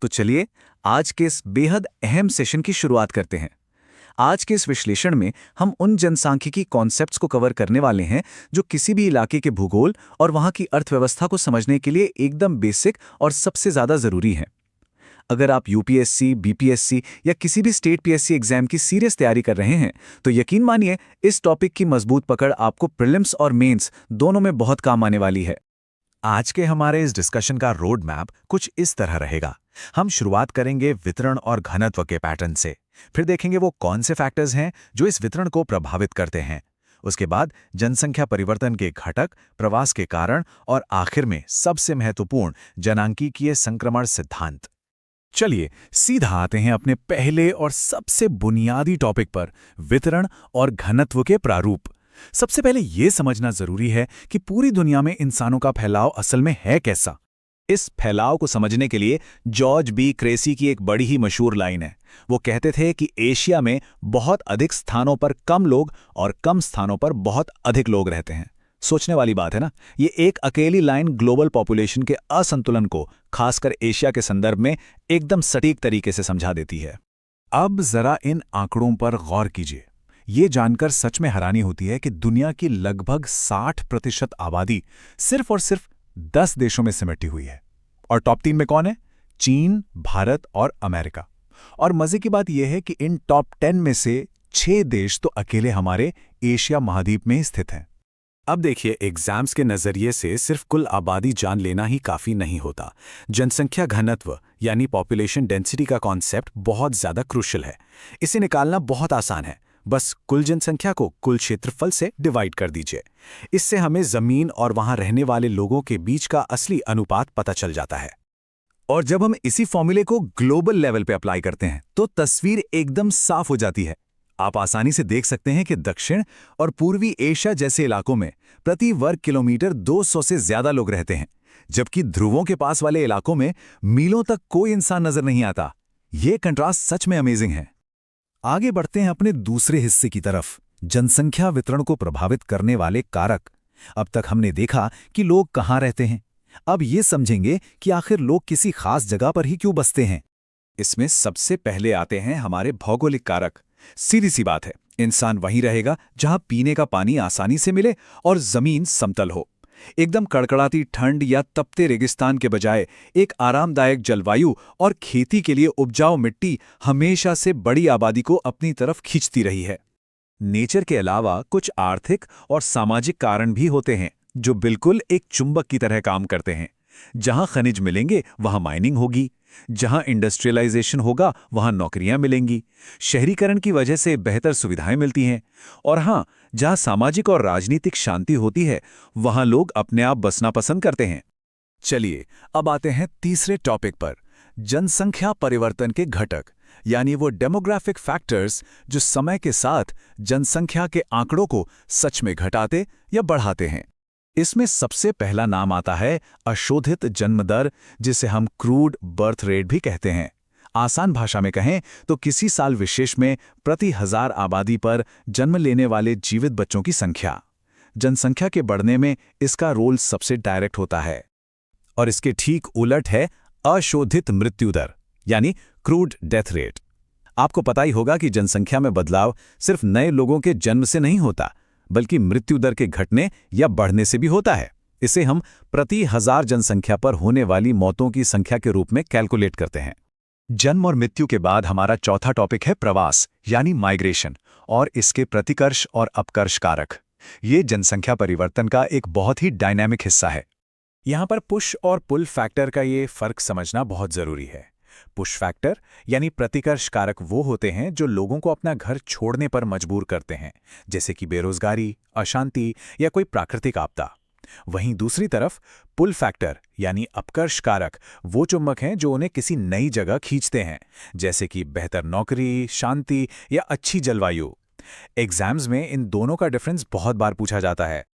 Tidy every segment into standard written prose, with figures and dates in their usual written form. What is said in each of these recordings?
तो चलिए आज के इस बेहद अहम सेशन की शुरुआत करते हैं। आज के इस विश्लेषण में हम उन जनसांख्यिकी कॉन्सेप्ट्स को कवर करने वाले हैं जो किसी भी इलाके के भूगोल और वहां की अर्थव्यवस्था को समझने के लिए एकदम बेसिक और सबसे ज्यादा जरूरी हैं। अगर आप यूपीएससी, बीपीएससी या किसी भी स्टेट पीएससी एग्जाम की सीरियस तैयारी कर रहे हैं तो यकीन मानिए इस टॉपिक की मजबूत पकड़ आपको प्रीलिम्स और मेंस दोनों में बहुत काम आने वाली है। आज के हमारे इस डिस्कशन का रोड मैप कुछ इस तरह रहेगा। हम शुरुआत करेंगे वितरण और घनत्व के पैटर्न से, फिर देखेंगे वो कौन से फैक्टर्स हैं जो इस वितरण को प्रभावित करते हैं। उसके बाद जनसंख्या परिवर्तन के घटक, प्रवास के कारण और आखिर में सबसे महत्वपूर्ण जनांकीय संक्रमण सिद्धांत। चलिए सीधा आते हैं अपने पहले और सबसे बुनियादी टॉपिक पर, वितरण और घनत्व के प्रारूप। सबसे पहले यह समझना जरूरी है कि पूरी दुनिया में इंसानों का फैलाव असल में है कैसा। इस फैलाव को समझने के लिए जॉर्ज बी क्रेसी की एक बड़ी ही मशहूर लाइन है। वो कहते थे कि एशिया में बहुत अधिक स्थानों पर कम लोग और कम स्थानों पर बहुत अधिक लोग रहते हैं। सोचने वाली बात है ना। ये एक अकेली लाइन ग्लोबल पॉपुलेशन के असंतुलन को खासकर एशिया के संदर्भ में एकदम सटीक तरीके से समझा देती है। अब जरा इन आंकड़ों पर गौर कीजिए। ये जानकर सच में हैरानी होती है कि दुनिया की लगभग 60% आबादी सिर्फ और सिर्फ 10 देशों में सिमटी हुई है। और टॉप 3 में कौन है? चीन, भारत और अमेरिका। और मजे की बात यह है कि इन टॉप 10 में से 6 देश तो अकेले हमारे एशिया महाद्वीप में ही स्थित हैं। अब देखिए, एग्जाम्स के नजरिए से सिर्फ कुल आबादी जान लेना ही काफी नहीं होता। जनसंख्या घनत्व यानी पॉपुलेशन डेंसिटी का कॉन्सेप्ट बहुत ज्यादा क्रूशियल है। इसे निकालना बहुत आसान है। बस कुल जनसंख्या को कुल क्षेत्रफल से डिवाइड कर दीजिए। इससे हमें जमीन और वहां रहने वाले लोगों के बीच का असली अनुपात पता चल जाता है। और जब हम इसी फॉर्मूले को ग्लोबल लेवल पे अप्लाई करते हैं तो तस्वीर एकदम साफ हो जाती है। आप आसानी से देख सकते हैं कि दक्षिण और पूर्वी एशिया जैसे इलाकों में प्रति वर्ग किलोमीटर 200 से ज्यादा लोग रहते हैं, जबकि ध्रुवों के पास वाले इलाकों में मीलों तक कोई इंसान नजर नहीं आता। ये कंट्रास्ट सच में अमेजिंग है। आगे बढ़ते हैं अपने दूसरे हिस्से की तरफ, जनसंख्या वितरण को प्रभावित करने वाले कारक। अब तक हमने देखा कि लोग कहाँ रहते हैं। अब ये समझेंगे कि आखिर लोग किसी खास जगह पर ही क्यों बसते हैं। इसमें सबसे पहले आते हैं हमारे भौगोलिक कारक। सीधी सी बात है, इंसान वहीं रहेगा जहां पीने का पानी आसानी से मिले और जमीन समतल हो। एकदम कड़कड़ाती ठंड या तपते रेगिस्तान के बजाय एक आरामदायक जलवायु और खेती के लिए उपजाऊ मिट्टी हमेशा से बड़ी आबादी को अपनी तरफ खींचती रही है। नेचर के अलावा कुछ आर्थिक और सामाजिक कारण भी होते हैं जो बिल्कुल एक चुंबक की तरह काम करते हैं। जहां खनिज मिलेंगे वहां माइनिंग होगी, जहां इंडस्ट्रियलाइजेशन होगा वहां नौकरियां मिलेंगी, शहरीकरण की वजह से बेहतर सुविधाएं मिलती हैं, और हां, जहां सामाजिक और राजनीतिक शांति होती है वहां लोग अपने आप बसना पसंद करते हैं। चलिए अब आते हैं तीसरे टॉपिक पर, जनसंख्या परिवर्तन के घटक, यानी वो डेमोग्राफिक फैक्टर्स जो समय के साथ जनसंख्या के आंकड़ों को सच में घटाते या बढ़ाते हैं। इसमें सबसे पहला नाम आता है अशोधित जन्म दर, जिसे हम क्रूड बर्थ रेट भी कहते हैं। आसान भाषा में कहें तो किसी साल विशेष में प्रति 1000 आबादी पर जन्म लेने वाले जीवित बच्चों की संख्या। जनसंख्या के बढ़ने में इसका रोल सबसे डायरेक्ट होता है। और इसके ठीक उलट है अशोधित मृत्यु दर, यानी क्रूड डेथ रेट। आपको पता ही होगा कि जनसंख्या में बदलाव सिर्फ नए लोगों के जन्म से नहीं होता, बल्कि मृत्यु दर के घटने या बढ़ने से भी होता है। इसे हम प्रति 1000 जनसंख्या पर होने वाली मौतों की संख्या के रूप में कैलकुलेट करते हैं। जन्म और मृत्यु के बाद हमारा चौथा टॉपिक है प्रवास, यानी माइग्रेशन, और इसके प्रतिकर्ष और अपकर्ष कारक। ये जनसंख्या परिवर्तन का एक बहुत ही डायनामिक हिस्सा है। यहाँ पर पुश और पुल फैक्टर का ये फर्क समझना बहुत जरूरी है। पुश फैक्टर यानी प्रतिकर्ष कारक वो होते हैं जो लोगों को अपना घर छोड़ने पर मजबूर करते हैं, जैसे कि बेरोजगारी, अशांति या कोई प्राकृतिक आपदा। वहीं दूसरी तरफ पुल फैक्टर यानी अपकर्ष कारक वो चुंबक हैं जो उन्हें किसी नई जगह खींचते हैं, जैसे कि बेहतर नौकरी, शांति या अच्छी जलवायु। एग्जाम्स में इन दोनों का डिफरेंस बहुत बार पूछा जाता है।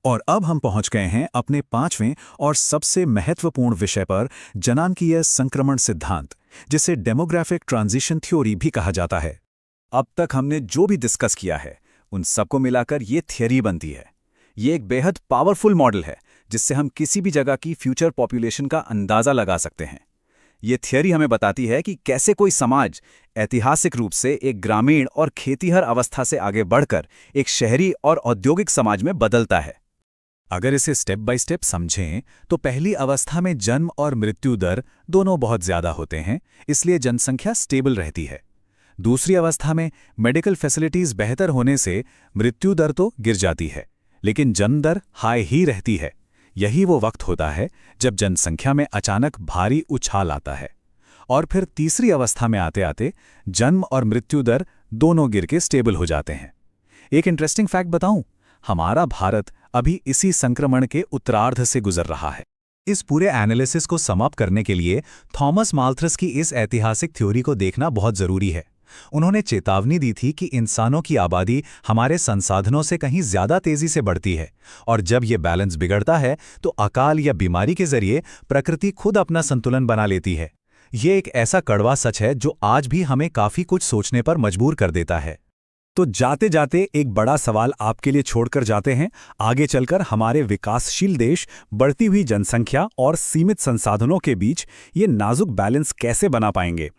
और अब हम पहुंच गए हैं अपने 5वें और सबसे महत्वपूर्ण विषय पर, जनांकीय संक्रमण सिद्धांत, जिसे डेमोग्राफिक ट्रांजिशन थ्योरी भी कहा जाता है। अब तक हमने जो भी डिस्कस किया है उन सबको मिलाकर ये थियरी बनती है। ये एक बेहद पावरफुल मॉडल है जिससे हम किसी भी जगह की फ्यूचर पॉपुलेशन का अंदाजा लगा सकते हैं। ये थियरी हमें बताती है कि कैसे कोई समाज ऐतिहासिक रूप से एक ग्रामीण और खेतीहर अवस्था से आगे बढ़कर एक शहरी और औद्योगिक समाज में बदलता है। अगर इसे स्टेप बाय स्टेप समझें तो पहली अवस्था में जन्म और मृत्यु दर दोनों बहुत ज्यादा होते हैं, इसलिए जनसंख्या स्टेबल रहती है। दूसरी अवस्था में मेडिकल फैसिलिटीज बेहतर होने से मृत्यु दर तो गिर जाती है, लेकिन जन्म दर हाई ही रहती है। यही वो वक्त होता है जब जनसंख्या में अचानक भारी उछाल आता है। और फिर तीसरी अवस्था में आते आते जन्म और मृत्यु दर दोनों गिर के स्टेबल हो जाते हैं। एक इंटरेस्टिंग फैक्ट बताऊं, हमारा भारत अभी इसी संक्रमण के उत्तरार्ध से गुजर रहा है। इस पूरे एनालिसिस को समाप्त करने के लिए थॉमस माल्थस की इस ऐतिहासिक थ्योरी को देखना बहुत जरूरी है। उन्होंने चेतावनी दी थी कि इंसानों की आबादी हमारे संसाधनों से कहीं ज्यादा तेजी से बढ़ती है, और जब ये बैलेंस बिगड़ता है तो अकाल या बीमारी के जरिए प्रकृति खुद अपना संतुलन बना लेती है। ये एक ऐसा कड़वा सच है जो आज भी हमें काफी कुछ सोचने पर मजबूर कर देता है। तो जाते जाते एक बड़ा सवाल आपके लिए छोड़कर जाते हैं। आगे चलकर हमारे विकासशील देश बढ़ती हुई जनसंख्या और सीमित संसाधनों के बीच ये नाजुक बैलेंस कैसे बना पाएंगे?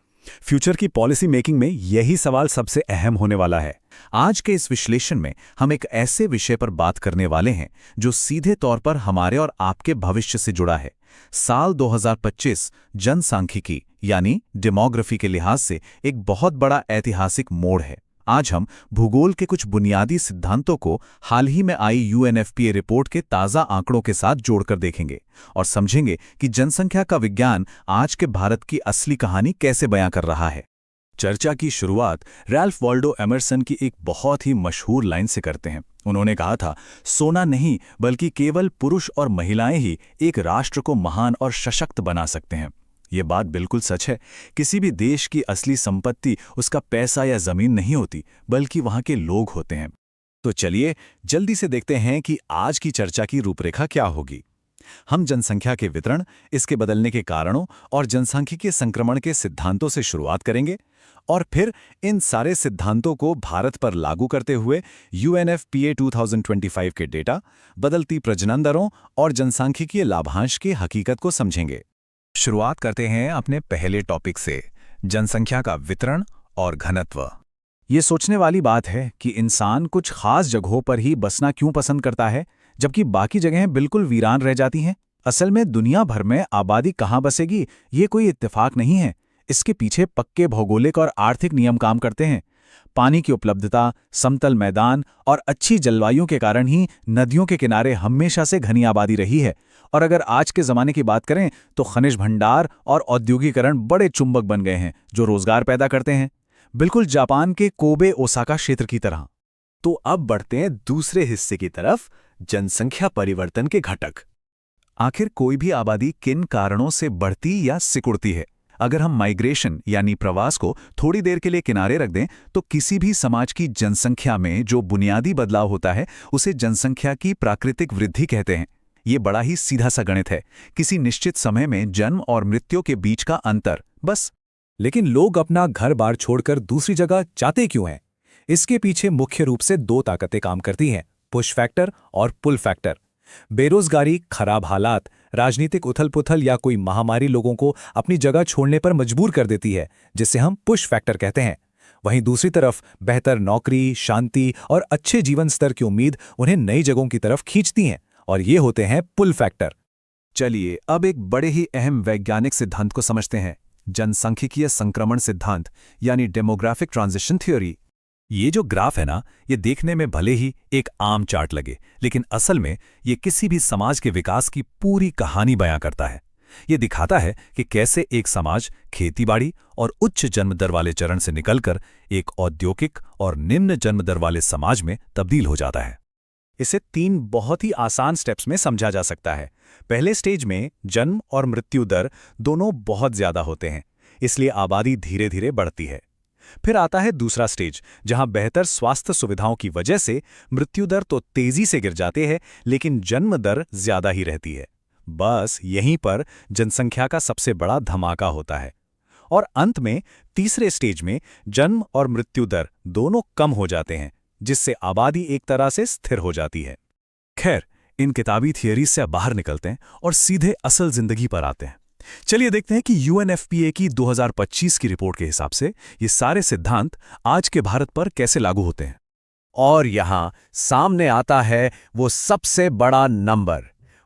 फ्यूचर की पॉलिसी मेकिंग में यही सवाल सबसे अहम होने वाला है। आज के इस विश्लेषण में हम एक ऐसे विषय पर बात करने वाले हैं जो सीधे तौर पर हमारे और आपके भविष्य से जुड़ा है। साल 2025 जनसांख्यिकी यानी डेमोग्राफी के लिहाज से एक बहुत बड़ा ऐतिहासिक मोड़ है। आज हम भूगोल के कुछ बुनियादी सिद्धांतों को हाल ही में आई UNFPA रिपोर्ट के ताज़ा आंकड़ों के साथ जोड़कर देखेंगे और समझेंगे कि जनसंख्या का विज्ञान आज के भारत की असली कहानी कैसे बयां कर रहा है। चर्चा की शुरुआत रैल्फ वॉल्डो एमर्सन की एक बहुत ही मशहूर लाइन से करते हैं। उन्होंने कहा था, सोना नहीं बल्कि केवल पुरुष और महिलाएं ही एक राष्ट्र को महान और सशक्त बना सकते हैं। ये बात बिल्कुल सच है। किसी भी देश की असली संपत्ति उसका पैसा या जमीन नहीं होती, बल्कि वहां के लोग होते हैं। तो चलिए जल्दी से देखते हैं कि आज की चर्चा की रूपरेखा क्या होगी। हम जनसंख्या के वितरण, इसके बदलने के कारणों और जनसांख्यिकीय संक्रमण के सिद्धांतों से शुरुआत करेंगे, और फिर इन सारे सिद्धांतों को भारत पर लागू करते हुए UNFPA 2025 के डेटा, बदलती प्रजनन दरों और जनसांख्यिकीय लाभांश की हकीकत को समझेंगे। शुरुआत करते हैं अपने पहले टॉपिक से, जनसंख्या का वितरण और घनत्व। ये सोचने वाली बात है कि इंसान कुछ खास जगहों पर ही बसना क्यों पसंद करता है, जबकि बाकी जगहें बिल्कुल वीरान रह जाती हैं। असल में दुनिया भर में आबादी कहाँ बसेगी ये कोई इत्तेफाक नहीं है। इसके पीछे पक्के भौगोलिक और आर्थिक नियम काम करते हैं। पानी की उपलब्धता, समतल मैदान और अच्छी जलवायु के कारण ही नदियों के किनारे हमेशा से घनी आबादी रही है। और अगर आज के ज़माने की बात करें तो खनिज भंडार और औद्योगिकरण बड़े चुंबक बन गए हैं जो रोजगार पैदा करते हैं, बिल्कुल जापान के कोबे ओसाका क्षेत्र की तरह। तो अब बढ़ते हैं दूसरे हिस्से की तरफ, जनसंख्या परिवर्तन के घटक। आखिर कोई भी आबादी किन कारणों से बढ़ती या सिकुड़ती है? अगर हम माइग्रेशन यानी प्रवास को थोड़ी देर के लिए किनारे रख दें तो किसी भी समाज की जनसंख्या में जो बुनियादी बदलाव होता है उसे जनसंख्या की प्राकृतिक वृद्धि कहते हैं। ये बड़ा ही सीधा सा गणित है, किसी निश्चित समय में जन्म और मृत्यु के बीच का अंतर, बस। लेकिन लोग अपना घर बार छोड़कर दूसरी जगह जाते क्यों हैं? इसके पीछे मुख्य रूप से दो ताकतें काम करती हैं, पुश फैक्टर और पुल फैक्टर। बेरोजगारी, खराब हालात, राजनीतिक उथल-पुथल या कोई महामारी लोगों को अपनी जगह छोड़ने पर मजबूर कर देती है, जिसे हम पुश फैक्टर कहते हैं। वहीं दूसरी तरफ बेहतर नौकरी, शांति और अच्छे जीवन स्तर की उम्मीद उन्हें नई जगहों की तरफ खींचती हैं, और ये होते हैं पुल फैक्टर। चलिए अब एक बड़े ही अहम वैज्ञानिक सिद्धांत को समझते हैं, जनसांख्यिकीय संक्रमण सिद्धांत यानी डेमोग्राफिक ट्रांजिशन थ्योरी। ये जो ग्राफ है ना, ये देखने में भले ही एक आम चार्ट लगे, लेकिन असल में ये किसी भी समाज के विकास की पूरी कहानी बयां करता है। ये दिखाता है कि कैसे एक समाज खेतीबाड़ी और उच्च जन्म दर वाले चरण से निकलकर एक औद्योगिक और निम्न जन्म दर वाले समाज में तब्दील हो जाता है। इसे 3 बहुत ही आसान स्टेप्स में समझा जा सकता है। पहले स्टेज में जन्म और मृत्यु दर दोनों बहुत ज्यादा होते हैं, इसलिए आबादी धीरे धीरे बढ़ती है। फिर आता है दूसरा स्टेज, जहां बेहतर स्वास्थ्य सुविधाओं की वजह से मृत्यु दर तो तेजी से गिर जाते हैं, लेकिन जन्म दर ज्यादा ही रहती है। बस यहीं पर जनसंख्या का सबसे बड़ा धमाका होता है। और अंत में तीसरे स्टेज में जन्म और मृत्यु दर दोनों कम हो जाते हैं, जिससे आबादी एक तरह से स्थिर हो जाती है। खैर, इन किताबी थियरी से बाहर निकलते हैं और सीधे असल जिंदगी पर आते हैं। चलिए देखते हैं कि यूएनएफपीए की 2025 की रिपोर्ट के हिसाब से ये सारे सिद्धांत आज के भारत पर कैसे लागू होते हैं। और यहां सामने आता है वो सबसे बड़ा नंबर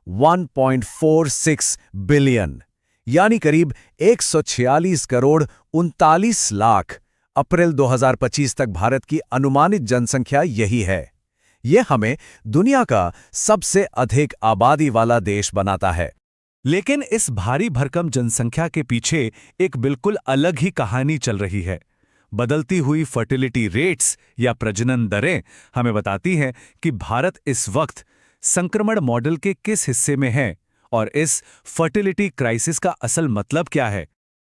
1.46 बिलियन, यानी करीब 146 करोड़ 39 लाख। अप्रैल 2025 तक भारत की अनुमानित जनसंख्या यही है। यह हमें दुनिया का सबसे अधिक आबादी वाला देश बनाता है। लेकिन इस भारी भरकम जनसंख्या के पीछे एक बिल्कुल अलग ही कहानी चल रही है। बदलती हुई फर्टिलिटी रेट्स या प्रजनन दरें हमें बताती हैं कि भारत इस वक्त संक्रमण मॉडल के किस हिस्से में है और इस फर्टिलिटी क्राइसिस का असल मतलब क्या है।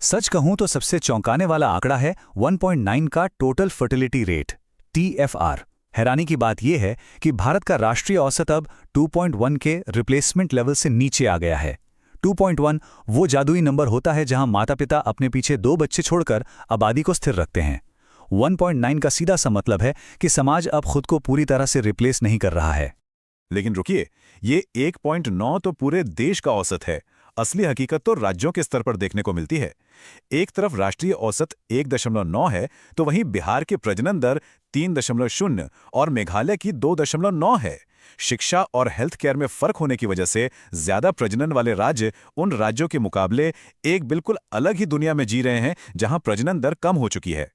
सच कहूं तो सबसे चौंकाने वाला आंकड़ा है 1.9 का टोटल फर्टिलिटी रेट, TFR। हैरानी की बात यह है कि भारत का राष्ट्रीय औसत अब 2.1 के रिप्लेसमेंट लेवल से नीचे आ गया है। 2.1 वो जादुई नंबर होता है जहां माता पिता अपने पीछे 2 बच्चे छोड़कर आबादी को स्थिर रखते हैं। 1.9 का सीधा सा मतलब है कि समाज अब खुद को पूरी तरह से रिप्लेस नहीं कर रहा है। लेकिन रुकिए, ये 1.9 तो पूरे देश का औसत है। असली हकीकत तो राज्यों के स्तर पर देखने को मिलती है। एक तरफ राष्ट्रीय औसत 1.9 है, तो वहीं बिहार की प्रजनन दर 3.0 और मेघालय की 2.9 है। शिक्षा और हेल्थ केयर में फर्क होने की वजह से ज्यादा प्रजनन वाले राज्य उन राज्यों के मुकाबले एक बिल्कुल अलग ही दुनिया में जी रहे हैं जहां प्रजनन दर कम हो चुकी है।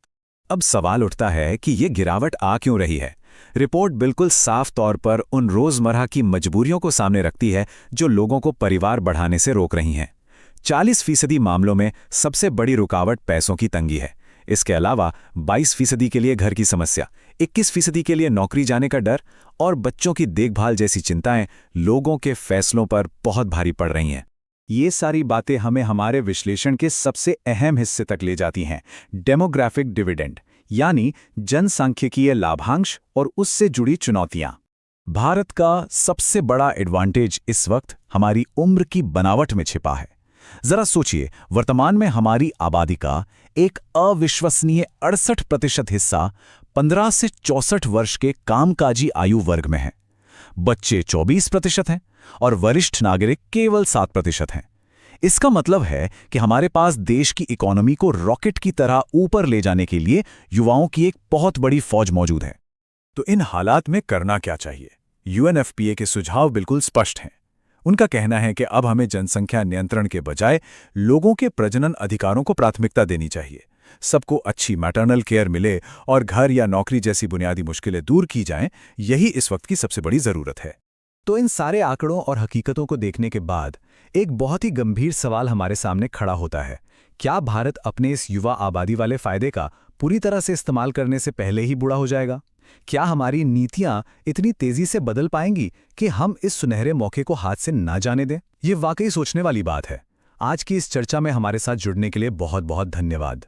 अब सवाल उठता है कि ये गिरावट आ क्यों रही है। रिपोर्ट बिल्कुल साफ तौर पर उन रोजमर्रा की मजबूरियों को सामने रखती है जो लोगों को परिवार बढ़ाने से रोक रही हैं। 40% मामलों में सबसे बड़ी रुकावट पैसों की तंगी है। इसके अलावा 22% के लिए घर की समस्या, 21% के लिए नौकरी जाने का डर और बच्चों की देखभाल जैसी चिंताएं लोगों के फैसलों पर बहुत भारी पड़ रही हैं। ये सारी बातें हमें हमारे विश्लेषण के सबसे अहम हिस्से तक ले जाती हैं, डेमोग्राफिक डिविडेंड, यानी जनसांख्यिकीय लाभांश और उससे जुड़ी चुनौतियां। भारत का सबसे बड़ा एडवांटेज इस वक्त हमारी उम्र की बनावट में छिपा है। जरा सोचिए, वर्तमान में हमारी आबादी का एक अविश्वसनीय 68% हिस्सा 15 से 64 वर्ष के कामकाजी आयु वर्ग में है। बच्चे 24% हैं और वरिष्ठ नागरिक केवल 7% हैं। इसका मतलब है कि हमारे पास देश की इकोनॉमी को रॉकेट की तरह ऊपर ले जाने के लिए युवाओं की एक बहुत बड़ी फौज मौजूद है। तो इन हालात में करना क्या चाहिए? यूएनएफपीए के सुझाव बिल्कुल स्पष्ट हैं। उनका कहना है कि अब हमें जनसंख्या नियंत्रण के बजाय लोगों के प्रजनन अधिकारों को प्राथमिकता देनी चाहिए। सबको अच्छी मैटरनल केयर मिले और घर या नौकरी जैसी बुनियादी मुश्किलें दूर की जाएं, यही इस वक्त की सबसे बड़ी जरूरत है। तो इन सारे आंकड़ों और हकीकतों को देखने के बाद एक बहुत ही गंभीर सवाल हमारे सामने खड़ा होता है। क्या भारत अपने इस युवा आबादी वाले फायदे का पूरी तरह से इस्तेमाल करने से पहले ही बूढ़ा हो जाएगा? क्या हमारी नीतियां इतनी तेजी से बदल पाएंगी कि हम इस सुनहरे मौके को हाथ से ना जाने दें? ये वाकई सोचने वाली बात है। आज की इस चर्चा में हमारे साथ जुड़ने के लिए बहुत बहुत धन्यवाद।